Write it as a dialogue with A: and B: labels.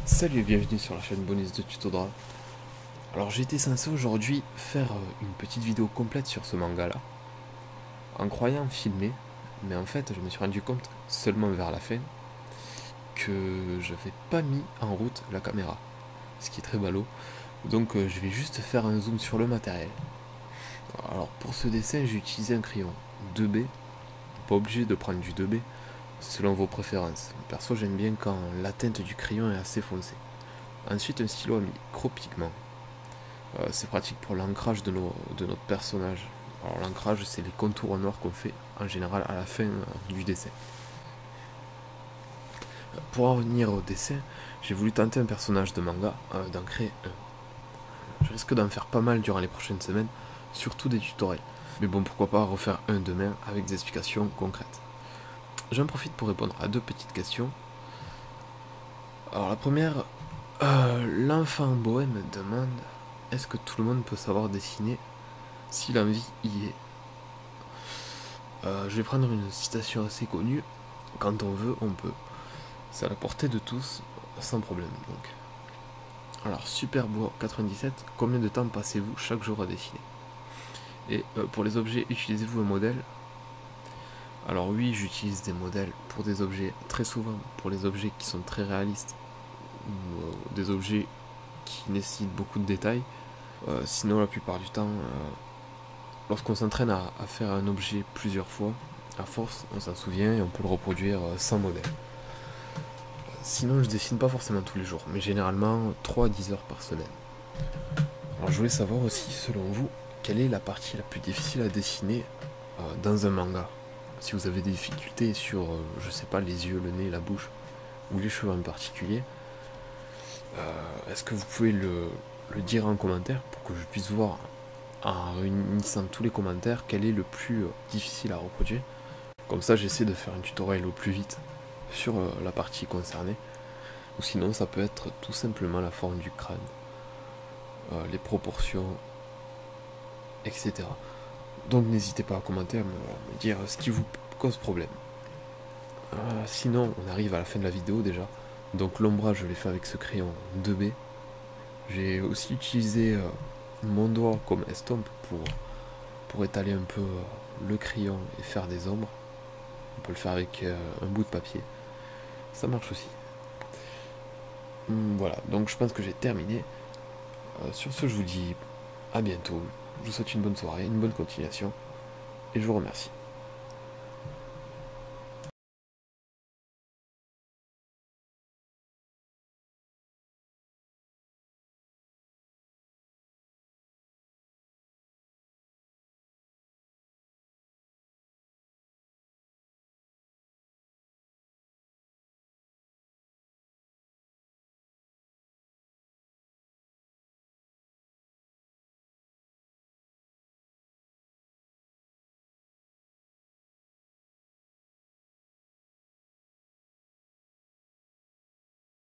A: Salut et bienvenue sur la chaîne Bonus de Tuto Draw. Alors j'étais censé aujourd'hui faire une petite vidéo complète sur ce manga là, en croyant filmer, mais en fait je me suis rendu compte seulement vers la fin que j'avais pas mis en route la caméra, ce qui est très ballot, donc je vais juste faire un zoom sur le matériel. Alors pour ce dessin j'ai utilisé un crayon 2B, pas obligé de prendre du 2B, selon vos préférences. Perso j'aime bien quand la teinte du crayon est assez foncée. Ensuite un stylo à micro-pigment. C'est pratique pour l'ancrage de notre personnage. Alors l'ancrage c'est les contours noirs qu'on fait en général à la fin du dessin. Pour en revenir au dessin, j'ai voulu tenter un personnage de manga, d'en créer un. Je risque d'en faire pas mal durant les prochaines semaines, surtout des tutoriels. Mais bon, pourquoi pas refaire un demain avec des explications concrètes. J'en profite pour répondre à deux petites questions. Alors la première, l'enfant bohème me demande: est-ce que tout le monde peut savoir dessiner si l'envie y est? Je vais prendre une citation assez connue: quand on veut, on peut. C'est à la portée de tous, sans problème donc. Alors, Superbois 97, combien de temps passez-vous chaque jour à dessiner? Et pour les objets, utilisez-vous un modèle? Alors oui, j'utilise des modèles pour des objets très souvent, pour les objets qui sont très réalistes, ou des objets qui nécessitent beaucoup de détails. Sinon, la plupart du temps, lorsqu'on s'entraîne à faire un objet plusieurs fois, à force, on s'en souvient et on peut le reproduire sans modèle. Sinon, je dessine pas forcément tous les jours, mais généralement 3 à 10 heures par semaine. Alors, je voulais savoir aussi, selon vous, quelle est la partie la plus difficile à dessiner dans un manga? Si vous avez des difficultés sur, je sais pas, les yeux, le nez, la bouche, ou les cheveux en particulier, est-ce que vous pouvez le dire en commentaire pour que je puisse voir, en réunissant tous les commentaires, quel est le plus difficile à reproduire? Comme ça, j'essaie de faire un tutoriel au plus vite sur la partie concernée. Ou sinon, ça peut être tout simplement la forme du crâne, les proportions, etc. Donc n'hésitez pas à commenter, à me dire ce qui vous cause problème. Sinon, on arrive à la fin de la vidéo déjà. Donc l'ombrage, je l'ai fait avec ce crayon 2B. J'ai aussi utilisé mon doigt comme estompe pour étaler un peu le crayon et faire des ombres. On peut le faire avec un bout de papier. Ça marche aussi. Voilà, donc je pense que j'ai terminé. Sur ce, je vous dis à bientôt. Je vous souhaite une bonne soirée, une bonne continuation. Et je vous remercie.